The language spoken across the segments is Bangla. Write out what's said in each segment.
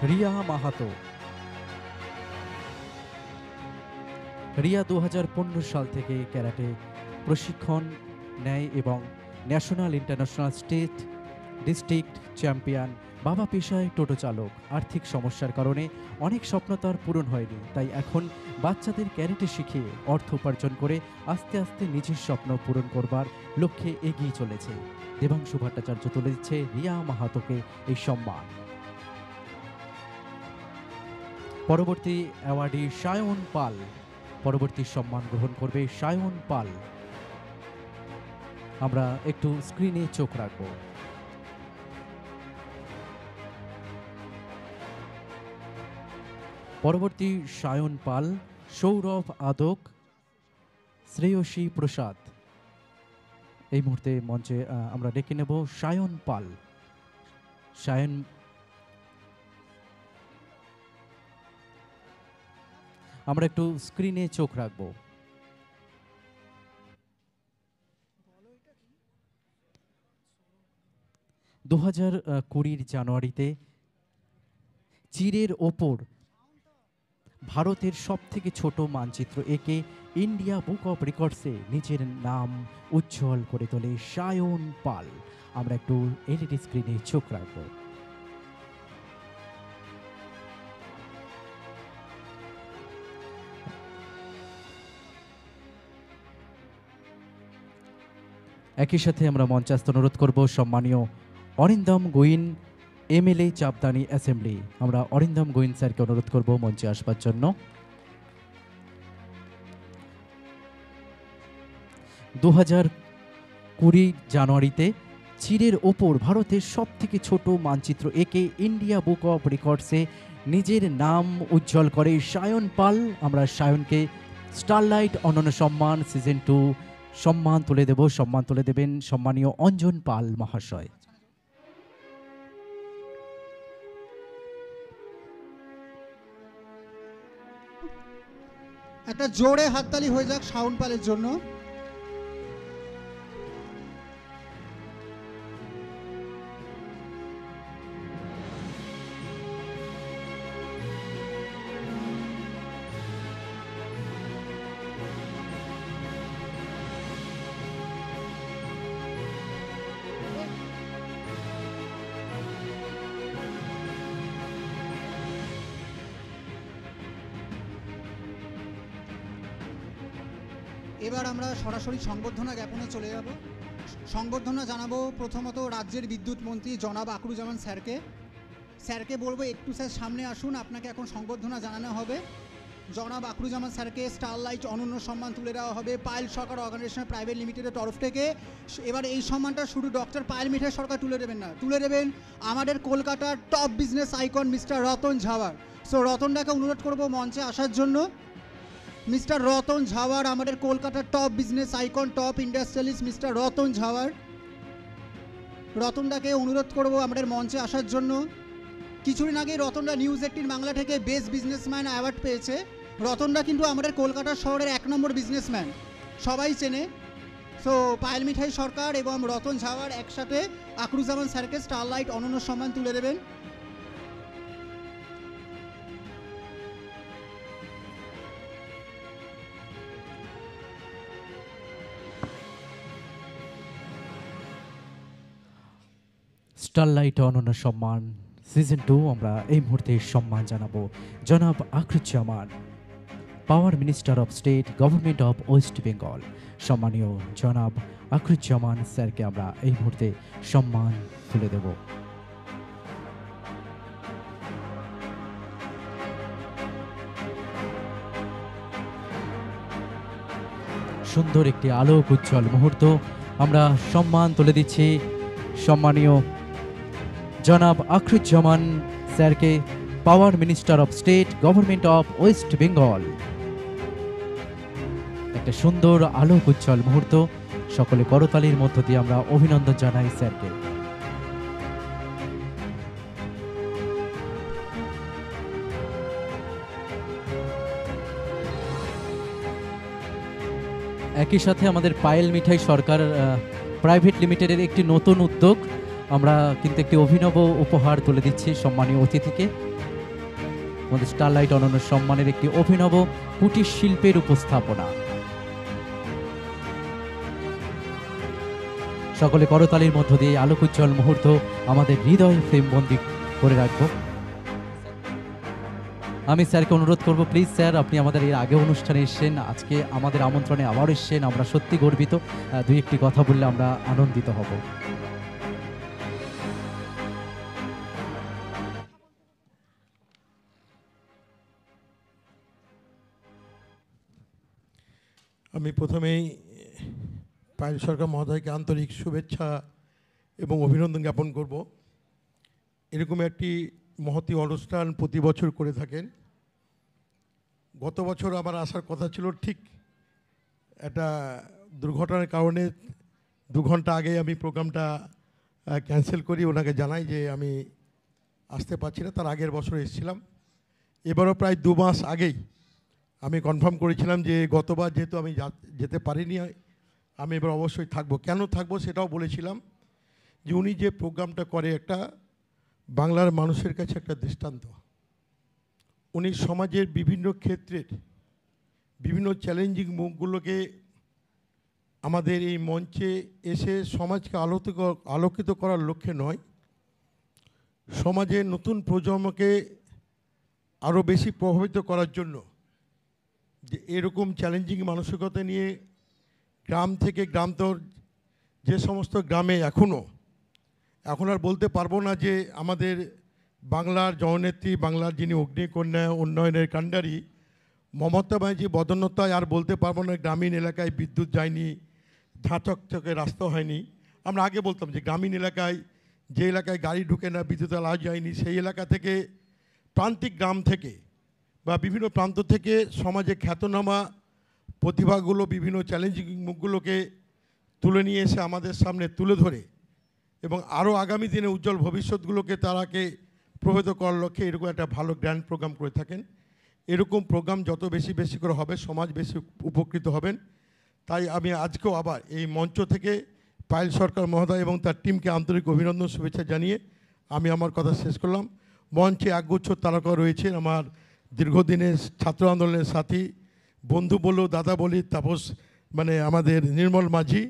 রিয়া মাহাতো। রিয়া 2015 সাল থেকে ক্যারাটে প্রশিক্ষণ নেয় এবং national international state district champion. বাবা পেশায় টোটো চালক। আর্থিক সমস্যার কারণে অনেক স্বপ্ন তার পূরণ হয়নি, তাই এখন বাচ্চাদের ক্যারেটে শিখিয়ে অর্থ উপার্জন করে আস্তে আস্তে নিজের স্বপ্ন পূরণ করবার লক্ষ্যে এগিয়ে চলেছে। দেবাংশু ভট্টাচার্য তুলে দিচ্ছে রিয়া মাহাতোকে এই সম্মান। পরবর্তী অ্যাওয়ার্ডি সায়ন পাল। পরবর্তী সম্মান গ্রহণ করবে সায়ন পাল। আমরা একটু স্ক্রিনে চোখ রাখব। পরবর্তী সায়ন পাল, সৌরভ আদক, শ্রেয়সী প্রসাদ। এই মুহূর্তে মঞ্চে আমরা ডেকে নেব সায়ন পাল। সায়ন, আমরা একটু স্ক্রিনে চোখ রাখব। দু 2020 জানুয়ারিতে চিরের ওপর ভারতের সবথেকে ছোট মানচিত্র এঁকে ইন্ডিয়া বুক অফ রেকর্ডসে নিজের নাম উজ্জ্বল করে তোলে সায়ন পাল। আমরা একটু এলইডি স্ক্রিনে চোখ রাখব। একই সাথে আমরা মঞ্চাস্থ অনুরোধ করব সম্মানীয় Arindam Gwyn, MLA Chapdani assembly. আমরা অরিন্দম গোয়েন স্যারকে অনুরোধ করব মঞ্চে আসবার জন্য। 2020 জানুয়ারিতে চিরের ওপর ভারতের সবথেকে ছোট মানচিত্র এঁকে ইন্ডিয়া বুক অফ রেকর্ডসে নিজের নাম উজ্জ্বল করে সায়ন পাল। আমরা সায়নকে স্টারলাইট অনন্য সম্মান সিজন 2 সম্মান তুলে দেব। সম্মান তুলে দেবেন সম্মানীয় অঞ্জন পাল মহাশয়। একটা জোরে হাততালি হয়ে যাক সায়ন পালের জন্য। এবার আমরা সরাসরি সংবর্ধনা জ্ঞাপনে চলে যাব। সংবর্ধনা জানাবো প্রথমত রাজ্যের বিদ্যুৎ মন্ত্রী জনাব আকরুজ্জামান স্যারকে বলবো একটু স্যার সামনে আসুন, আপনাকে এখন সংবর্ধনা জানানো হবে। জনাব আকরুজ্জামান স্যারকে স্টারলাইট অনন্য সম্মান তুলে দেওয়া হবে পায়েল সরকার অর্গানাইজেশন প্রাইভেট লিমিটেডের তরফ থেকে। এবার এই সম্মানটা শুধু ডক্টর পায়েল মিঠাই সরকার তুলে দেবেন না, তুলে দেবেন আমাদের কলকাতার top business icon mister Ratan Jhawar. So রতনদাকে অনুরোধ করবো মঞ্চে আসার জন্য। মিস্টার রতন ঝাওয়ার, আমাদের কলকাতার top business icon, top industrialist mister Ratan Jhawar. রতনদাকে অনুরোধ করব আমাদের মঞ্চে আসার জন্য। কিছুদিন আগে রতনদা নিউজ 18 বাংলা থেকে বেস্ট বিজনেসম্যান অ্যাওয়ার্ড পেয়েছে। রতনদা কিন্তু আমাদের কলকাতা শহরের 1 নম্বর বিজনেসম্যান, সবাই চেনে। সো পায়েল মিঠাই সরকার এবং রতন ঝাওয়ার একসাথে আকরুজ্জামান স্যারকে স্টারলাইট অনন্য সম্মান তুলে দেবেন। স্টারলাইট অনন্য সম্মান সিজন 2 আমরা এই মুহূর্তে সম্মান জানাবো জনাব Akhruzzaman, power minister of state government of West Bengal. সম্মানীয় জনাব আকরুজ্জামান স্যারকে আমরা এই মুহূর্তে সম্মান তুলে দেব। সুন্দর একটি আলোক উজ্জ্বল মুহূর্ত। আমরা সম্মান তুলে দিচ্ছি সম্মানীয় জনাব আকরুজ্জামান স্যারকে, power minister of state government of West Bengal. একটা সুন্দর আলোক উজ্জ্বল মুহূর্ত। সকলে করতালির মধ্য দিয়ে আমরা অভিনন্দন জানাই স্যারকে। একই সাথে আমাদের পায়েল মিঠাই সরকার প্রাইভেট লিমিটেডের একটি নতুন উদ্যোগ, আমরা কিন্তু একটি অভিনব উপহার তুলে দিচ্ছি সম্মানীয় অতিথিকে। আমাদের স্টারলাইট অনন্য সম্মানের একটি অভিনব কুটির শিল্পের উপস্থাপনা। সকলে করতালির মধ্য দিয়ে আলোক উজ্জ্বল মুহূর্ত আমাদের হৃদয়ে ফ্রেমবন্দি করে রাখবো। আমি স্যারকে অনুরোধ করব, প্লিজ স্যার, আপনি আমাদের এর আগে অনুষ্ঠানে এসেছেন, আজকে আমাদের আমন্ত্রণে আবার এসেছেন, আমরা সত্যি গর্বিত। দুই একটি কথা বললে আমরা আনন্দিত হব। আমি প্রথমেই পায়েল সরকার মহোদয়কে আন্তরিক শুভেচ্ছা এবং অভিনন্দন জ্ঞাপন করব। এরকম একটি মহতী অনুষ্ঠান প্রতি বছর করে থাকেন। গত বছর আমার আসার কথা ছিল, ঠিক একটা দুর্ঘটনার কারণে 2 ঘন্টা আগে আমি প্রোগ্রামটা ক্যান্সেল করি, ওনাকে জানাই যে আমি আসতে পারছি না। তার আগের বছর এসেছিলাম। এবারও প্রায় 2 মাস আগেই আমি কনফার্ম করেছিলাম যে গতবার যেহেতু আমি যেতে পারিনি, আমি এবার অবশ্যই থাকবো। কেন থাকবো সেটাও বলেছিলাম, যে উনি যে প্রোগ্রামটা করে একটা বাংলার মানুষের কাছে একটা দৃষ্টান্ত। উনি সমাজের বিভিন্ন ক্ষেত্রের বিভিন্ন চ্যালেঞ্জিং মুখগুলোকে আমাদের এই মঞ্চে এসে সমাজকে আলোকিত করার লক্ষ্যে নয়, সমাজের নতুন প্রজন্মকে আরও বেশি প্রভাবিত করার জন্য, যে এরকম চ্যালেঞ্জিং মানসিকতা নিয়ে গ্রাম থেকে গ্রামতর যে সমস্ত গ্রামে এখন আর বলতে পারবো না যে আমাদের বাংলার জননেত্রী, বাংলার যিনি অগ্নিকন্যা উন্নয়নের কাণ্ডারি মমতা ব্যানার্জি বদন্যতায় আর বলতে পারবো না গ্রামীণ এলাকায় বিদ্যুৎ যায়নি, ঝাঁচকচকে রাস্তা হয়নি। আমরা আগে বলতাম যে গ্রামীণ এলাকায় যে এলাকায় গাড়ি ঢুকে না, বিদ্যুৎ আলো যায়নি, সেই এলাকা থেকে প্রান্তিক গ্রাম থেকে বা বিভিন্ন প্রান্ত থেকে সমাজে খ্যাতনামা প্রতিভাগুলো বিভিন্ন চ্যালেঞ্জিং মুখগুলোকে তুলে নিয়ে এসে আমাদের সামনে তুলে ধরে এবং আরও আগামী দিনে উজ্জ্বল ভবিষ্যৎগুলোকে তারাকে প্রভাবিত করার লক্ষ্যে এরকম একটা ভালো গ্র্যান্ড প্রোগ্রাম করে থাকেন। এরকম প্রোগ্রাম যত বেশি করে হবে সমাজ বেশি উপকৃত হবেন। তাই আমি আজকেও আবার এই মঞ্চ থেকে পায়েল সরকার মহোদয় এবং তার টিমকে আন্তরিক অভিনন্দন শুভেচ্ছা জানিয়ে আমি আমার কথা শেষ করলাম। মঞ্চে একগুচ্ছ তারকা রয়েছেন আমার দীর্ঘদিনের ছাত্র আন্দোলনের সাথী, বন্ধু বলো দাদা বলি, তাপস আমাদের নির্মল মাঝি,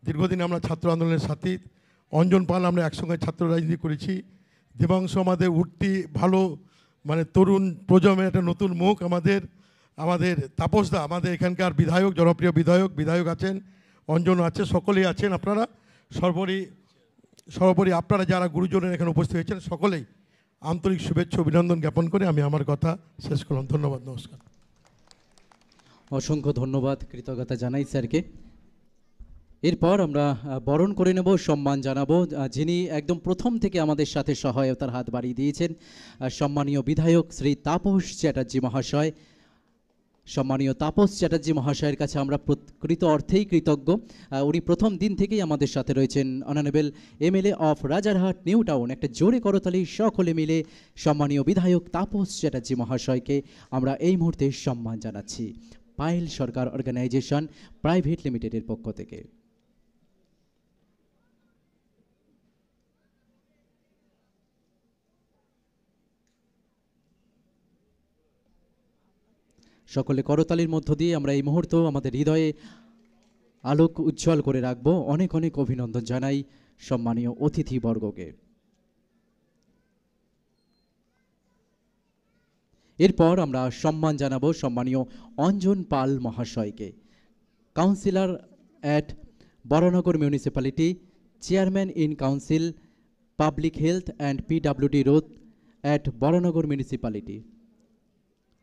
দীর্ঘদিন আমরা ছাত্র আন্দোলনের সাথী। অঞ্জন পাল, আমরা একসঙ্গে ছাত্র রাজনীতি করেছি। দেবাংশ আমাদের উঠতি ভালো তরুণ প্রজন্মের একটা নতুন মুখ। আমাদের তাপসদা, আমাদের এখানকার বিধায়ক, জনপ্রিয় বিধায়ক আছেন, অঞ্জন আছে, সকলেই আছেন। আপনারা সর্বোপরি আপনারা যারা গুরুজনের এখানে উপস্থিত হয়েছেন সকলেই আন্তরিক শুভেচ্ছা অভিনন্দন জ্ঞাপন করে আমি আমার কথা শেষ করলাম। ধন্যবাদ, নমস্কার। অসংখ্য ধন্যবাদ, কৃতজ্ঞতা জানাই স্যারকে। এরপর আমরা বরণ করে নেব, সম্মান জানাবো যিনি একদম প্রথম থেকে আমাদের সাথে সহায়তার হাত বাড়িয়ে দিয়েছেন, সম্মানীয় বিধায়ক শ্রী তাপস চ্যাটার্জি মহাশয়। সম্মানীয় তাপস চ্যাটার্জি মহাশয়ের কাছে আমরা প্রকৃত অর্থেই কৃতজ্ঞ। উনি প্রথম দিন থেকেই আমাদের সাথে রয়েছেন। Honourable MLA of Rajarhat new town, একটা জোরে করতালি সকলে মিলে সম্মানীয় বিধায়ক তাপস চ্যাটার্জি মহাশয়কে আমরা এই মুহূর্তে সম্মান জানাচ্ছি পায়েল সরকার অর্গানাইজেশন প্রাইভেট লিমিটেডের পক্ষ থেকে। সকলে করতালির মধ্য দিয়ে আমরা এই মুহূর্ত আমাদের হৃদয়ে আলোক উজ্জ্বল করে রাখব। অনেক অনেক অভিনন্দন জানাই সম্মানীয় অতিথিবর্গকে। এরপর আমরা সম্মান জানাবো সম্মানীয় অঞ্জন পাল মহাশয়কে, councillor at Baranagar municipality, chairman in council public health and PWD road at Baranagar municipality.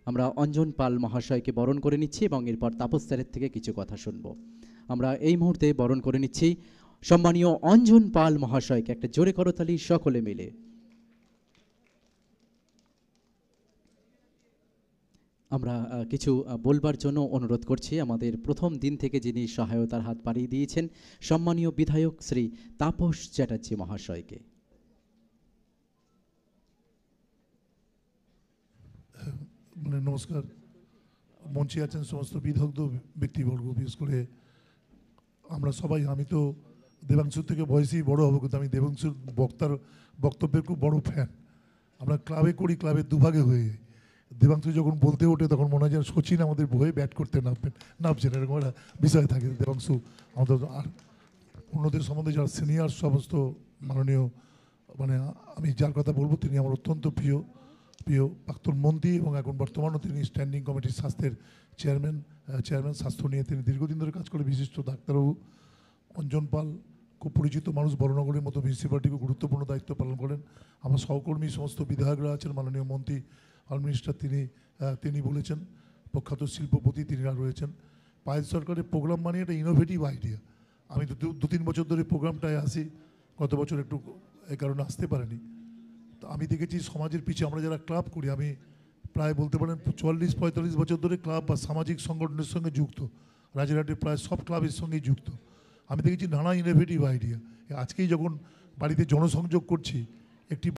আমরা অঞ্জন পাল মহাশয়কে বরণ করে নিচ্ছি এবং এরপর তাপস স্যারের থেকে কিছু কথা শুনব। আমরা এই মুহূর্তে বরণ করে নিচ্ছি সম্মানীয় অঞ্জন পাল মহাশয়কে, একটা জোরে করতালি সকলে মিলে। আমরা কিছু বলবার জন্য অনুরোধ করছি আমাদের প্রথম দিন থেকে যিনি সহায়তার হাত বাড়িয়ে দিয়েছেন সম্মানীয় বিধায়ক শ্রী তাপস চ্যাটার্জি মহাশয়কে। নমস্কার। মঞ্চে আছেন সমস্ত বিদগ্ধ ব্যক্তিবর্গ, বিশেষ করে আমরা সবাই, আমি তো দেবাংশুর থেকে বয়সেই বড় হবো, কিন্তু আমি দেবাংশুর বক্তব্যের খুব বড় ফ্যান। আমরা ক্লাবে করি, ক্লাবের দুভাগে হয়ে যাই। দেবাংশু যখন বলতে ওঠে তখন মনে হয় যেন সচিন আমাদের বয়ে ব্যাট করতে নামছেন, এরকম একটা বিষয় থাকে। দেবাংশু আমাদের আর অন্যদের সম্বন্ধে যারা সিনিয়র সমস্ত মাননীয়, মানে আমি যার কথা বলবো তিনি আমার অত্যন্ত প্রিয় প্রাক্তন মন্ত্রী এবং এখন বর্তমানও তিনি স্ট্যান্ডিং কমিটির স্বাস্থ্যের চেয়ারম্যান স্বাস্থ্য নিয়ে তিনি দীর্ঘদিন ধরে কাজ করে, বিশিষ্ট ডাক্তারবাবু অঞ্জন পাল, খুব পরিচিত মানুষ, বড়নগরের মতো মিউনিসিপ্যালিটিকে গুরুত্বপূর্ণ দায়িত্ব পালন করেন। আমার সহকর্মী সমস্ত বিধায়করা আছেন, মাননীয় মন্ত্রী আল মিনিস্টার তিনি বলেছেন, প্রখ্যাত শিল্পপতি তিনিরা রয়েছেন। পায়েল সরকারের প্রোগ্রাম মানে একটা ইনোভেটিভ আইডিয়া। আমি তো 2-3 বছর ধরে প্রোগ্রামটায় আসি, গত বছর একটু এই কারণে আসতে পারিনি। তো আমি দেখেছি সমাজের পিছিয়ে আমরা যারা ক্লাব করি, আমি প্রায় বলতে পারেন 40-45 বছর ধরে ক্লাব বা সামাজিক সংগঠনের সঙ্গে যুক্ত, রাজারহাটের প্রায় সব ক্লাবের সঙ্গেই যুক্ত। আমি দেখেছি নানা ইনোভেটিভ আইডিয়া। আজকেই যখন বাড়িতে জনসংযোগ করছি, একটি